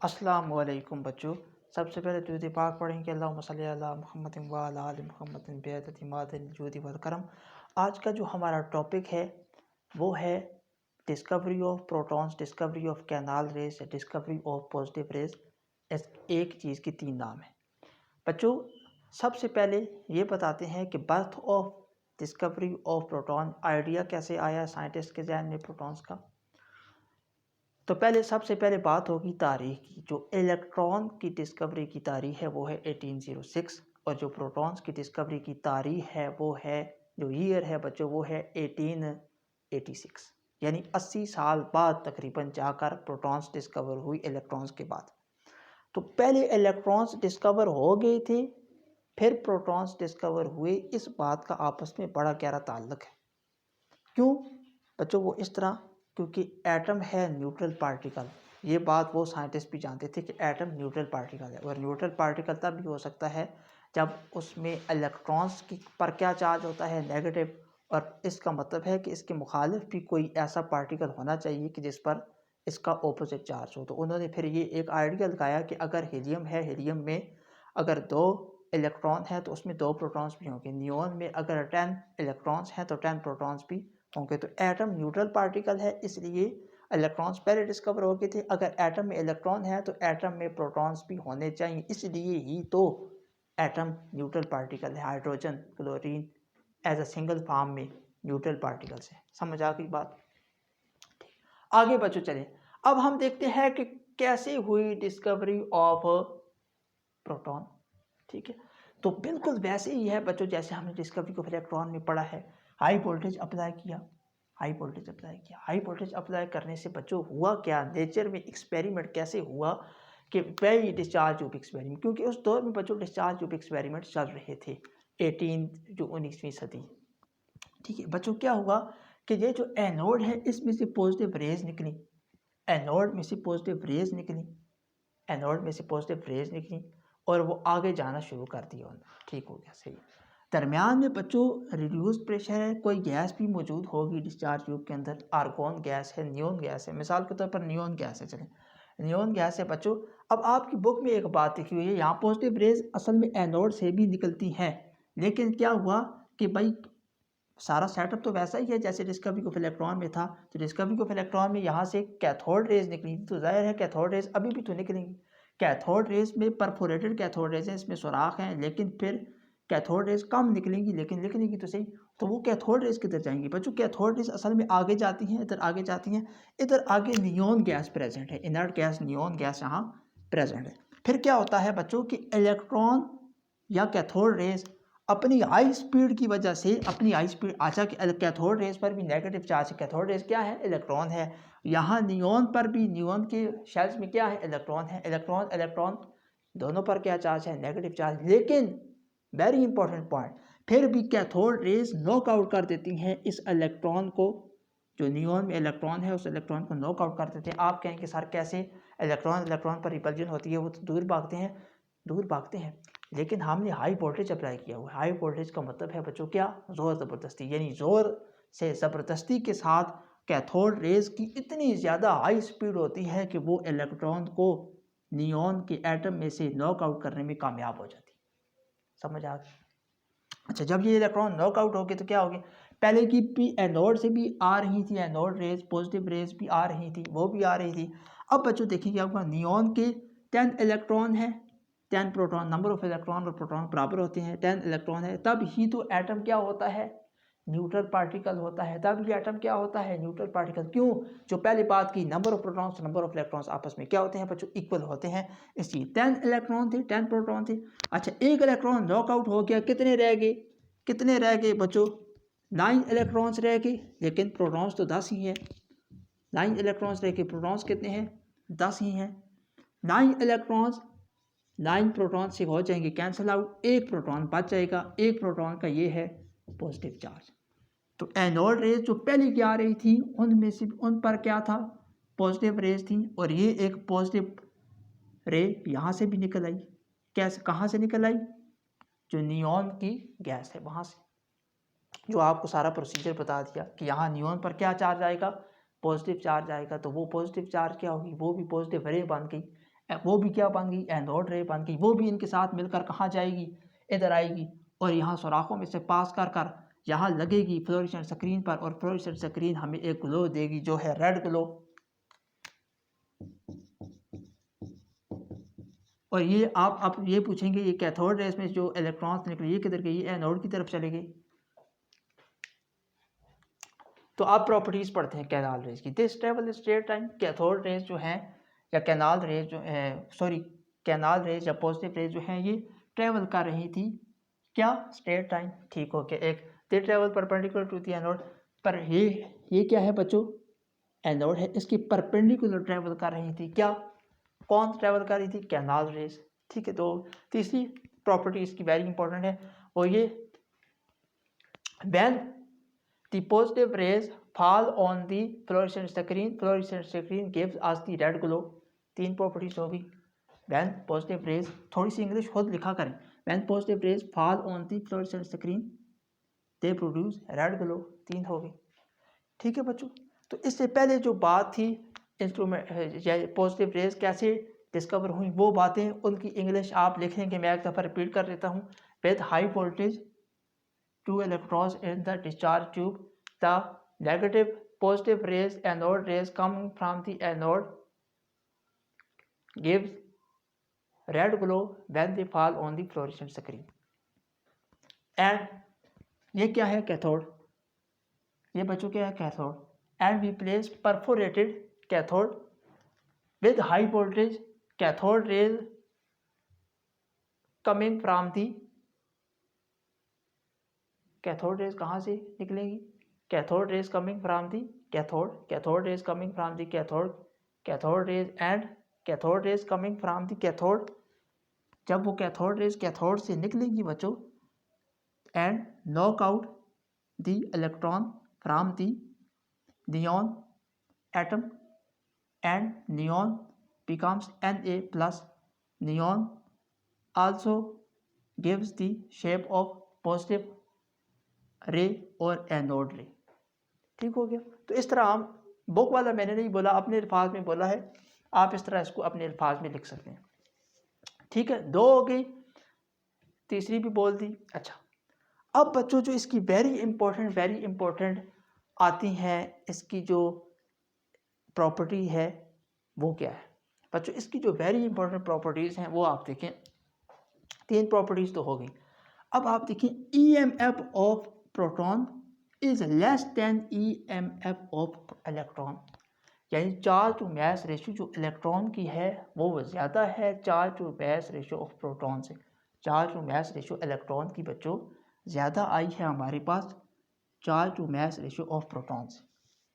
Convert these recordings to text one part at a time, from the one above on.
अस्सलाम वालेकुम बच्चों। सबसे पहले दुरूद पाक पढ़ेंगे अल्लाहुम्मा सल्ली अला मुहम्मदिन व अला आलि मुहम्मदिन बिअदद मादिल जूदि वल करम। आज का जो हमारा टॉपिक है वो है discovery of protons, discovery of canal rays, discovery of positive rays. इस एक चीज़ की तीन नाम है बच्चों। सबसे पहले ये बताते हैं कि birth of discovery of proton idea कैसे आया साइंटिस्ट के जहन में प्रोटॉन्स का। तो पहले सबसे पहले बात होगी तारीख की। जो इलेक्ट्रॉन की डिस्कवरी की तारीख है वो है 1806 और जो प्रोटॉन्स की डिस्कवरी की तारीख है वो है, जो ईयर है बच्चों, वो है 1886। यानी 80 साल बाद तकरीबन जाकर प्रोटॉन्स डिस्कवर हुई इलेक्ट्रॉन्स के बाद। तो पहले इलेक्ट्रॉन्स डिस्कवर हो गए थे, फिर प्रोटॉन्स डिस्कवर हुए। इस बात का आपस में बड़ा गहरा ताल्लुक है। क्यों बच्चों? वो इस तरह, क्योंकि एटम है न्यूट्रल पार्टिकल। ये बात वो साइंटिस्ट भी जानते थे कि एटम न्यूट्रल पार्टिकल है, और न्यूट्रल पार्टिकल तब भी हो सकता है जब उसमें इलेक्ट्रॉन्स की पर क्या चार्ज होता है, नेगेटिव। और इसका मतलब है कि इसके मुखालिफ भी कोई ऐसा पार्टिकल होना चाहिए कि जिस पर इसका ऑपोजिट चार्ज हो। तो उन्होंने फिर ये एक आइडिया लगाया कि अगर हीलियम है, हीलियम में अगर 2 इलेक्ट्रॉन है तो उसमें 2 प्रोटॉन्स भी होंगे। नियॉन में अगर 10 इलेक्ट्रॉन्स हैं तो 10 प्रोटॉन्स भी होंगे। तो एटम न्यूट्रल पार्टिकल है, इसलिए इलेक्ट्रॉन्स पहले डिस्कवर हो गए थे। अगर एटम में इलेक्ट्रॉन है तो एटम में प्रोटॉन्स भी होने चाहिए, इसलिए ही तो एटम न्यूट्रल पार्टिकल है। Hydrogen, chlorine as a single form में न्यूट्रल पार्टिकल्स है। समझ आ गई बात? आगे बच्चों चले, अब हम देखते हैं कि कैसे हुई डिस्कवरी ऑफ प्रोटॉन। ठीक है, तो बिल्कुल वैसे ही है बच्चों जैसे हमने डिस्कवरी ऑफ इलेक्ट्रॉन में पढ़ा है। हाई वोल्टेज अप्लाई किया, हाई वोल्टेज अप्लाई किया। हाई वोल्टेज अप्लाई करने से बच्चों हुआ क्या, नेचर में एक्सपेरिमेंट कैसे हुआ कि वेरी डिस्चार्ज ट्यूब एक्सपेरिमेंट। क्योंकि उस दौर में बच्चों डिस्चार्ज ट्यूब एक्सपेरिमेंट चल रहे थे, 19वीं सदी। ठीक है बच्चों, क्या हुआ कि ये जो एनोड है इसमें से पॉजिटिव रेज निकली, एनोड में से पॉजिटिव रेज निकली, एनोड में से पॉजिटिव रेज निकली और वो आगे जाना शुरू कर दिया। ठीक हो गया, सही। दरमियान में बच्चों रिड्यूस प्रेशर है, कोई गैस भी मौजूद होगी डिस्चार्ज ट्यूब के अंदर। आर्गोन गैस है, नियोन गैस है, मिसाल के तौर पर नियोन गैस है। चलें, नियोन गैस है बच्चों। अब आपकी बुक में एक बात लिखी हुई है, यहाँ पॉजिटिव रेज असल में एनोड से भी निकलती हैं, लेकिन क्या हुआ कि भाई सारा सेटअप तो वैसा ही है जैसे डिस्कवरी ऑफ इलेक्ट्रॉन में था। तो डिस्कवरी ऑफ इलेक्ट्रॉन में यहाँ से कैथोड रेज निकली थी, तो जाहिर है कैथोड रेज अभी भी तो निकलेंगी। कैथोड रेज में परफोरेटेड कैथोड रेज है, इसमें सुराख हैं, लेकिन फिर कैथोड रेज कम निकलेंगी, लेकिन निकलेंगी तो सही। तो वो कैथोड रेज किधर जाएंगी बच्चों? कैथोड रेज असल में आगे जाती हैं, इधर आगे जाती हैं। इधर आगे नियोन गैस प्रेजेंट है, इनर्ट गैस, नियोन गैस यहाँ प्रेजेंट है। फिर क्या होता है बच्चों कि इलेक्ट्रॉन या कैथोड रेज अपनी हाई स्पीड की वजह से, अपनी हाई स्पीड, अच्छा कि कैथोड रेज पर भी नेगेटिव चार्ज है। कैथोड रेज क्या है? इलेक्ट्रॉन है। यहाँ नियोन पर भी, नियोन के शेल्स में क्या है? इलेक्ट्रॉन है। इलेक्ट्रॉन इलेक्ट्रॉन दोनों पर क्या चार्ज है? Negative charge. लेकिन वेरी इंपॉर्टेंट पॉइंट, फिर भी कैथोड रेज नॉकआउट कर देती हैं इस इलेक्ट्रॉन को। जो नियोन में इलेक्ट्रॉन है उस इलेक्ट्रॉन को नॉकआउट कर देते हैं। आप कहेंगे सर कैसे? इलेक्ट्रॉन इलेक्ट्रॉन पर रिपल्जन होती है, वो तो दूर भागते हैं, दूर भागते हैं। लेकिन हमने हाई वोल्टेज अप्लाई किया हुआ है। हाई वोल्टेज का मतलब है बच्चों क्या? जोर ज़बरदस्ती, यानी जोर से ज़बरदस्ती के साथ कैथोड रेज की इतनी ज़्यादा हाई स्पीड होती है कि वो इलेक्ट्रॉन को नियॉन के एटम में से नॉकआउट करने में कामयाब हो जाती है। समझ आ गई? अच्छा, जब ये इलेक्ट्रॉन नॉकआउट हो गए तो क्या हो गया? पहले की भी एनोड से भी आ रही थी, एनोड रेज, पॉजिटिव रेज भी आ रही थी, वो भी आ रही थी। अब बच्चों देखिए क्या हुआ, नियॉन के 10 इलेक्ट्रॉन है, 10 प्रोटॉन, नंबर ऑफ इलेक्ट्रॉन और प्रोटॉन बराबर होते हैं, 10 इलेक्ट्रॉन है, तब ही तो एटम क्या होता है? न्यूट्रल पार्टिकल होता है। तब ये एटम क्या होता है? Neutral particle. क्यों? जो पहले बात की, number of protons, number of electrons आपस में क्या होते हैं बच्चों? इक्वल होते हैं। इसलिए 10 इलेक्ट्रॉन थे, 10 प्रोटॉन थे। अच्छा, एक इलेक्ट्रॉन नॉकआउट हो गया, कितने रह गए? कितने रह गए बच्चों? 9 इलेक्ट्रॉन्स रह गए, लेकिन प्रोटॉन्स तो 10 ही है। 9 इलेक्ट्रॉन्स रह गए, प्रोटॉन्स कितने हैं? 10 ही हैं। 9 इलेक्ट्रॉन्स 9 प्रोटॉन से हो जाएंगे कैंसिल आउट, एक प्रोटॉन बच जाएगा। एक प्रोटॉन का ये है पॉजिटिव चार्ज। तो एनोड रेज जो पहले की आ रही थी उनमें से उन पर क्या था? पॉजिटिव रेज थी, और ये एक पॉजिटिव रे यहाँ से भी निकल आई। कैसे, कहाँ से निकल आई? जो नियॉन की गैस है वहाँ से। जो आपको सारा प्रोसीजर बता दिया कि यहाँ नियॉन पर क्या चार्ज आएगा? पॉजिटिव चार्ज आएगा। तो वो पॉजिटिव चार्ज क्या होगी? वो भी पॉजिटिव रे बन गई। वो भी क्या बन गई, एनोड रे बन गई। वो भी इनके साथ मिलकर कहाँ जाएगी, इधर आएगी और यहाँ सुराखों में से पास कर कर यहाँ लगेगी फ्लोरेसेंट स्क्रीन पर, और फ्लोरेसेंट स्क्रीन हमें एक ग्लो देगी जो है रेड ग्लो। और ये आप ये पूछेंगे ये कैथोड रेस में जो इलेक्ट्रॉन्स निकले ये किधर गई, एनोड की तरफ चले गई। तो आप प्रॉपर्टीज पढ़ते हैं कैनाल रेज की। This travel straight time, cathode rays जो हैं या कैनाल रेज जो सॉरी कैनाल रेज या पॉजिटिव रेज जो हैं ये ट्रेवल कर रही थी क्या, स्ट्रेट टाइम। ठीक हो गया। एक they travel perpendicular to the anode, पर ये क्या है बच्चों, एनोड है, इसकी परपेंडिकुलर ट्रेवल कर रही थी क्या, कौन ट्रेवल कर रही थी, कैनाल रेज। ठीक है। तो तीसरी प्रॉपर्टी इसकी वेरी इंपॉर्टेंट है और ये when the positive rays fall on the fluorescent screen gives us the red glow। तीन प्रॉपर्टीज होगी। when positive rays, थोड़ी सी इंग्लिश खुद लिखा करें, when positive rays fall on the fluorescent screen they produce red glow। तीन होगी। ठीक है बच्चों। तो इससे पहले जो बात थी इंस्ट्रूमेंट पॉजिटिव रेज कैसे डिस्कवर हुई वो बातें, उनकी इंग्लिश आप लिखेंगे, मैं एक दफ़ा रिपीट कर देता हूँ। With high voltage two electrons in the discharge tube, the negative positive rays anode rays coming from the anode gives red glow when they fall on the fluorescent screen। and ये क्या है, cathode. ये बच्चों क्या है, cathode. and we place perforated cathode with high voltage cathode rays coming from the, cathode rays कहाँ से निकलेगी, cathode rays coming from the cathode rays coming from the cathode rays and cathode rays coming from the cathode. जब वो cathode rays cathode से निकलेगी बच्चों, and knock out the electron from the neon atom and neon becomes Na+। Neon also gives the shape of positive रे और anode रे। ठीक हो गया। तो इस तरह हम, बुक वाला मैंने नहीं बोला, अपने अल्फाज में बोला है, आप इस तरह इसको अपने अल्फाज में लिख सकते हैं। ठीक है, दो हो गई, तीसरी भी बोल दी। अच्छा, अब बच्चों जो इसकी वेरी इंपॉर्टेंट आती हैं, इसकी जो प्रॉपर्टी है वो क्या है बच्चों। इसकी जो वेरी इंपॉर्टेंट प्रॉपर्टीज़ हैं वो आप देखें, तीन प्रॉपर्टीज़ तो हो गई। अब आप देखें EMF of proton is less than EMF of electron, यानी चार्ज टू मास रेशियो जो इलेक्ट्रॉन की है वो ज़्यादा है charge to mass ratio of proton से। Charge to mass ratio electron की बच्चों ज़्यादा आई है हमारे पास charge to mass ratio of proton से।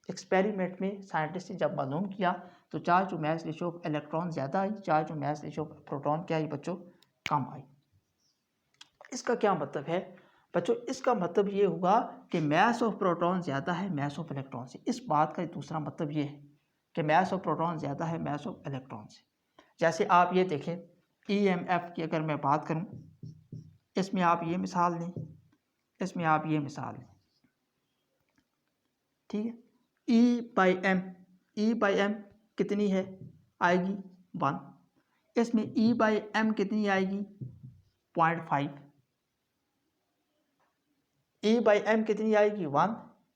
एक्सपेरिमेंट में साइंटिस्ट ने जब मालूम किया तो charge to mass ratio of electron ज़्यादा आई, charge to mass ratio of proton क्या आई बच्चों, कम आई। इसका क्या मतलब है बच्चों, इसका मतलब ये हुआ कि मास ऑफ प्रोटॉन ज़्यादा है मास ऑफ इलेक्ट्रॉन से। इस बात का दूसरा मतलब ये है कि मास ऑफ प्रोटॉन ज़्यादा है मास ऑफ इलेक्ट्रॉन से। जैसे आप ये देखें EMF की अगर मैं बात करूं, इसमें आप ये मिसाल लें, इसमें आप ये मिसाल लें, ठीक है। E/m कितनी है, आएगी 1। इसमें E/m कितनी आएगी 0.5। E/m कितनी आएगी 1,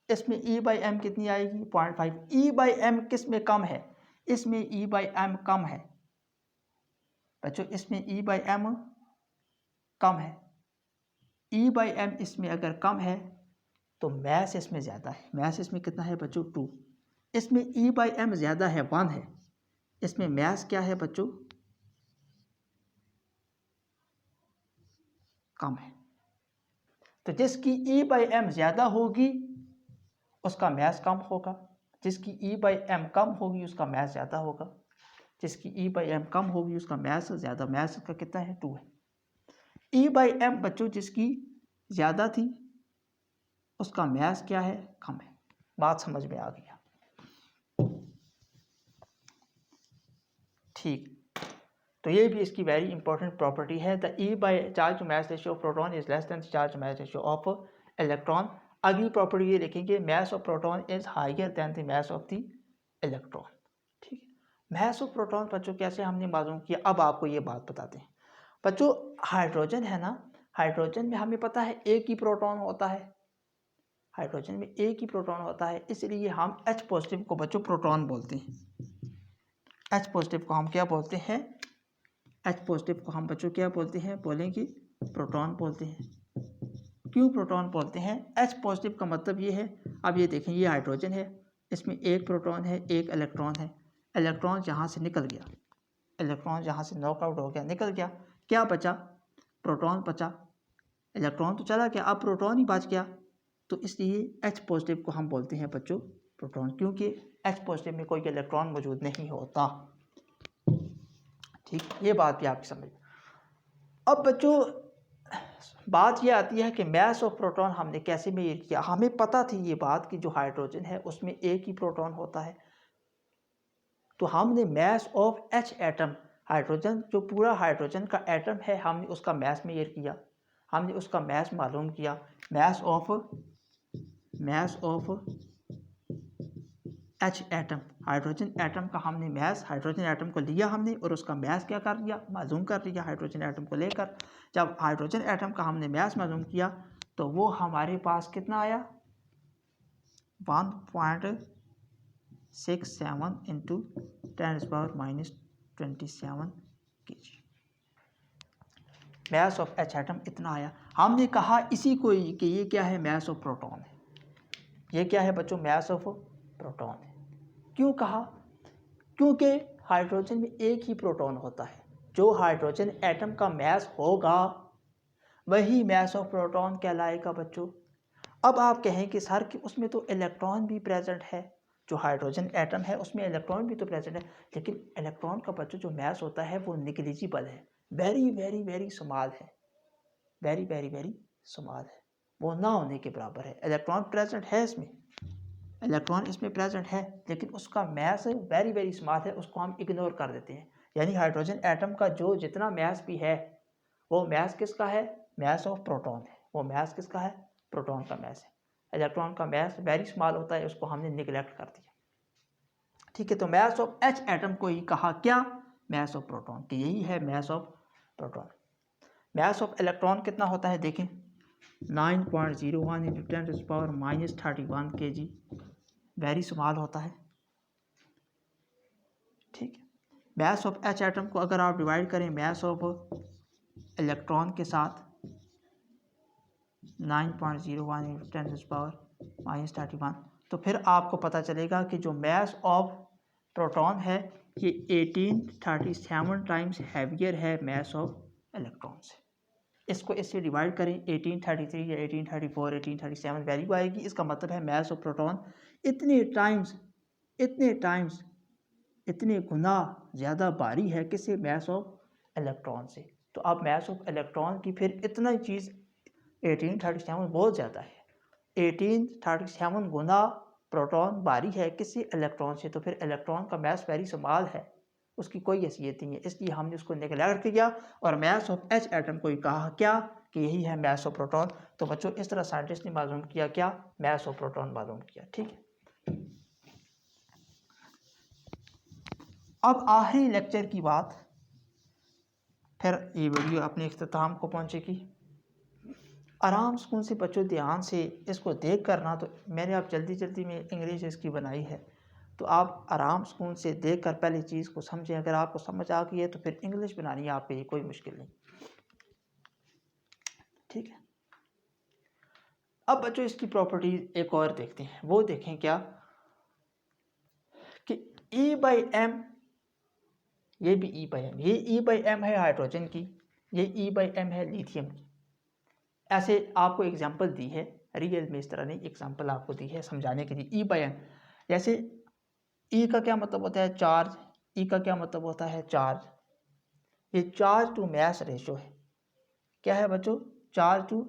इसमें E/m कितनी आएगी 0.5। E/m किस में कम है, इसमें E/m कम है बच्चों, इसमें E/m कम है। E/m इसमें अगर कम है तो मैस इसमें ज़्यादा है। मैस इसमें कितना है बच्चों 2, इसमें E/m ज़्यादा है 1 है, इसमें मैस क्या है बच्चों कम है। तो जिसकी E/m ज़्यादा होगी उसका मैस कम होगा, जिसकी E/m कम होगी उसका मैस ज़्यादा होगा, जिसकी E/m कम होगी उसका मैस ज़्यादा। मैस का कितना है 2 है। E/m बच्चों जिसकी ज़्यादा थी उसका मैस क्या है कम है। बात समझ में आ गया, ठीक। तो ये भी इसकी वेरी इंपॉर्टेंट प्रॉपर्टी है। The charge to mass ratio of proton is less than charge to mass ratio of electron. अगली प्रॉपर्टी ये लिखेंगे, mass of proton is higher than the mass of the electron. ठीक है, मास of proton बच्चों कैसे हमने मालूम किया, अब आपको ये बात बताते हैं बच्चों। हाइड्रोजन है ना, हाइड्रोजन में हमें पता है एक ही प्रोटॉन होता है, हाइड्रोजन में एक ही प्रोटॉन होता है, इसलिए हम H पॉजिटिव को बच्चों प्रोटॉन बोलते हैं। H पॉजिटिव को हम क्या बोलते हैं, H पॉजिटिव को हम बच्चों क्या बोलते हैं, बोलेंगे प्रोटॉन बोलते हैं। क्यों प्रोटॉन बोलते हैं? H पॉजिटिव का मतलब ये है, अब ये देखें ये हाइड्रोजन है, इसमें एक प्रोटॉन है एक इलेक्ट्रॉन है, इलेक्ट्रॉन यहाँ से निकल गया, इलेक्ट्रॉन यहाँ से नॉकआउट हो गया, निकल गया, क्या बचा? प्रोटॉन बचा, इलेक्ट्रॉन तो चला गया, अब प्रोटॉन ही बच गया, तो इसलिए H पॉजिटिव को हम बोलते हैं बच्चों प्रोटॉन, क्योंकि H पॉजिटिव में कोई इलेक्ट्रॉन मौजूद नहीं होता। ठीक, ये बात भी आपकी समझ। अब बच्चों बात ये आती है कि मास ऑफ प्रोटॉन हमने कैसे मेजर किया। हमें पता थी ये बात कि जो हाइड्रोजन है उसमें एक ही प्रोटॉन होता है, तो हमने mass of H atom, hydrogen जो पूरा हाइड्रोजन का एटम है हमने उसका मास मेजर किया, हमने उसका मास मालूम किया। Mass of H atom, hydrogen atom का हमने मास, हाइड्रोजन एटम को लिया हमने और उसका मास क्या कर लिया, मालूम कर लिया। हाइड्रोजन एटम को लेकर जब हाइड्रोजन एटम का हमने मास मालूम किया तो वो हमारे पास कितना आया, 1.67 into 10⁻⁻27 kg mass of H atom इतना आया। हमने कहा इसी को कि ये क्या है, मास ऑफ प्रोटॉन है, ये क्या है बच्चों, मास ऑफ प्रोटॉन है। क्यों कहा? क्योंकि हाइड्रोजन में एक ही प्रोटॉन होता है, जो हाइड्रोजन एटम का मास होगा वही मास ऑफ प्रोटॉन कहलाएगा बच्चों। अब आप कहें कि सर कि उसमें तो इलेक्ट्रॉन भी प्रेजेंट है, जो हाइड्रोजन एटम है उसमें इलेक्ट्रॉन भी तो प्रेजेंट है, लेकिन इलेक्ट्रॉन का बच्चों जो मास होता है वो निग्लिजिबल है, वेरी वेरी वेरी स्मॉल है, वेरी वेरी वेरी स्मॉल है, वो ना होने के बराबर है। इलेक्ट्रॉन प्रेजेंट है इसमें, इलेक्ट्रॉन इसमें प्रेजेंट है, लेकिन उसका मास वेरी वेरी स्मॉल है, उसको हम इग्नोर कर देते हैं। यानी हाइड्रोजन एटम का जो जितना मास भी है वो मास किसका है, मास ऑफ प्रोटॉन है, वो मास किसका है, प्रोटॉन का मास है। इलेक्ट्रॉन का मास वेरी स्मॉल होता है, उसको हमने निगलेक्ट कर दिया। ठीक है, तो मास ऑफ H एटम को ही कहा क्या, मास ऑफ प्रोटॉन, कि यही है मास of proton. Mass of electron कितना होता है देखें, 9.01 इंटू 10⁻⁻31 kg, वेरी स्मॉल होता है। ठीक है, मास ऑफ H एटम को अगर आप डिवाइड करें मास ऑफ इलेक्ट्रॉन के साथ 9.01 इंटू 10⁻⁻31, तो फिर आपको पता चलेगा कि जो मास ऑफ प्रोटॉन है ये 1837 टाइम्स हैवियर है मास ऑफ इलेक्ट्रॉन से। इसको इससे डिवाइड करें 1833 या 1834 1837 वैल्यू आएगी, इसका मतलब है मास ऑफ प्रोटॉन इतने टाइम्स इतने गुना ज़्यादा भारी है किससे, मास ऑफ इलेक्ट्रॉन से। तो अब मास ऑफ इलेक्ट्रॉन की फिर इतना ही चीज़ 1837 बहुत ज़्यादा है, 1837 गुना प्रोटॉन भारी है किससे, इलेक्ट्रॉन से। तो फिर इलेक्ट्रॉन का मास वेरी स्मॉल है, उसकी कोई हैसियत नहीं है, इसलिए हमने उसको नेगलेक्ट किया और मास ऑफ H एटम को ही कहा क्या, कि यही है मास ऑफ प्रोटॉन। तो बच्चों इस तरह साइंटिस्ट ने मालूम किया क्या, मास ऑफ प्रोटॉन मालूम किया। ठीक है, अब आखिरी लेक्चर की बात, फिर ये वीडियो अपने इख्तिताम को पहुंचेगी। आराम सुकून से बच्चों ध्यान से इसको देख करना, तो मैंने अब जल्दी जल्दी में इंग्लिश इसकी बनाई है, तो आप आराम सुकून से देख कर पहले चीज़ को समझें। अगर आपको समझ आ गई है तो फिर इंग्लिश बनानी है आपके लिए कोई मुश्किल नहीं। ठीक है, अब बच्चों इसकी प्रॉपर्टीज एक और देखते हैं, वो देखें क्या कि E/m, ये भी E/m, ये E/m है हाइड्रोजन की, ये E/m है लिथियम की। ऐसे आपको एग्जांपल दी है, रियल में इस तरह नहीं, एग्जांपल आपको दी है समझाने के लिए। E/m जैसे E का क्या मतलब होता है, चार्ज, E का क्या मतलब होता है, चार्ज। ये चार्ज टू मास रेशो है, क्या है बच्चों, चार्ज टू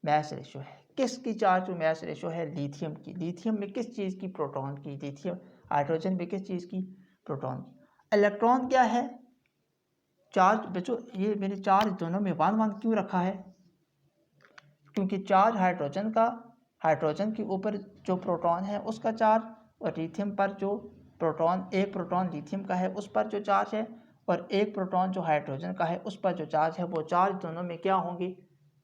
मास रेशो है। किसकी चार्ज टू मास रेशो है, लिथियम की। लिथियम में किस चीज़ की, प्रोटॉन की। लिथियम हाइड्रोजन में किस चीज़ की, प्रोटॉन की। इलेक्ट्रॉन क्या है, चार्ज। बच्चों ये मैंने चार्ज दोनों में 1 1 क्यों रखा है, क्योंकि चार्ज हाइड्रोजन का, हाइड्रोजन के ऊपर जो प्रोटॉन है उसका चार्ज, और लिथियम पर जो एक प्रोटॉन लिथियम का है उस पर जो चार्ज है, और एक प्रोटॉन जो हाइड्रोजन का है उस पर जो चार्ज है, वो चार्ज दोनों में क्या होंगे,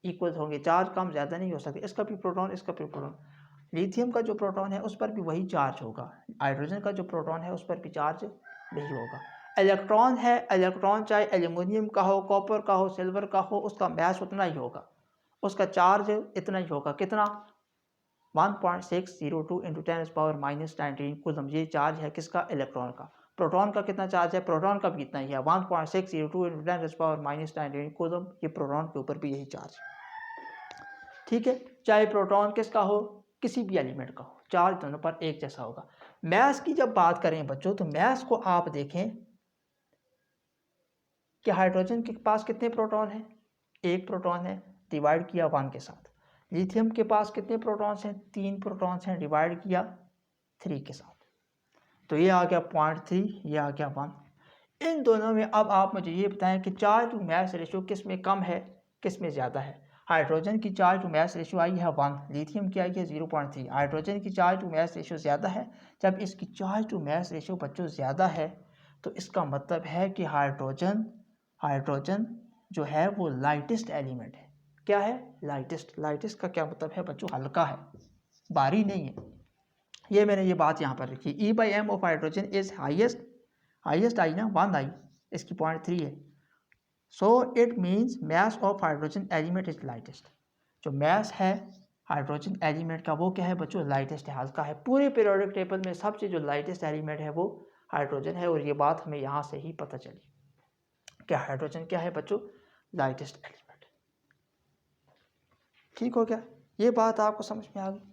इक्वल होंगे। चार्ज कम ज़्यादा नहीं हो सकते, इसका भी प्रोटॉन इसका भी प्रोटॉन। लिथियम का जो प्रोटॉन है उस पर भी वही चार्ज होगा, हाइड्रोजन का जो प्रोटॉन है उस पर भी चार्ज वही होगा। इलेक्ट्रॉन है, इलेक्ट्रॉन चाहे एल्यूमिनियम का हो, कॉपर का हो, सिल्वर का हो, उसका मास उतना ही होगा, उसका चार्ज इतना ही होगा। कितना? 1.602 इंटू 10⁻⁻19 कूलम, ये चार्ज है किसका, इलेक्ट्रॉन का। प्रोटॉन का कितना चार्ज है, प्रोटॉन का भी इतना ही है, 1.602 इंटू 10⁻⁻19 कूलम, ये प्रोटॉन के ऊपर भी यही चार्ज है। ठीक है, चाहे प्रोटॉन किसका हो, किसी भी एलिमेंट का हो, चार्ज दोनों पर एक जैसा होगा। मैस की जब बात करें बच्चों, तो मैस को आप देखें कि हाइड्रोजन के पास कितने प्रोटॉन हैं, एक प्रोटॉन है, डिवाइड किया 1 के साथ। लिथियम के पास कितने प्रोटॉन्स हैं, 3 प्रोटॉन्स हैं, डिवाइड किया 3 के साथ। तो ये आ गया 0.3, ये आ गया 1। इन दोनों में अब आप मुझे ये बताएं कि चार्ज टू मास रेशियो किस में कम है, किस में ज़्यादा है। हाइड्रोजन की चार्ज टू मास रेशियो आई है 1, लिथियम की आई है 0.3। हाइड्रोजन की चार्ज टू मास रेशियो ज़्यादा है। जब इसकी चार्ज टू मास रेशियो बच्चों ज़्यादा है, तो इसका मतलब है कि हाइड्रोजन जो है वो लाइटेस्ट एलिमेंट है। क्या है, लाइटेस्ट। लाइटेस्ट का क्या मतलब है बच्चों, हल्का है, भारी नहीं है। ये मैंने ये बात यहाँ पर लिखी, E/m of hydrogen is highest आई ना, 1 आई, इसकी 0.3 है। So it means mass of hydrogen element is lightest. जो मास है हाइड्रोजन एलिमेंट का वो क्या है बच्चों, लाइटेस्ट है, हल्का है। पूरे पीरियोडिक टेबल में सबसे जो लाइटेस्ट एलिमेंट है वो हाइड्रोजन है, और ये बात हमें यहाँ से ही पता चली कि हाइड्रोजन क्या है बच्चों, लाइटेस्ट एलिमेंट। ठीक हो गया, ये बात आपको समझ में आ गई।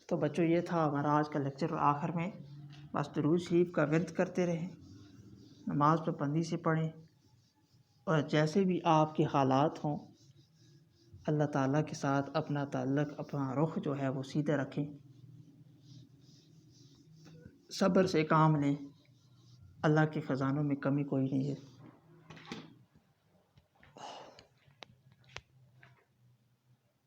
तो बच्चों ये था हमारा आज का लेक्चर, और आखिर में बस दुरूद शरीफ का विर्द करते रहें, नमाज पाबंदी से पढ़ें, और जैसे भी आपके हालात हों अल्लाह ताला के साथ अपना ताल्लुक़, अपना रुख जो है वो सीधा रखें, सब्र से काम लें। अल्लाह के ख़जानों में कमी कोई नहीं है।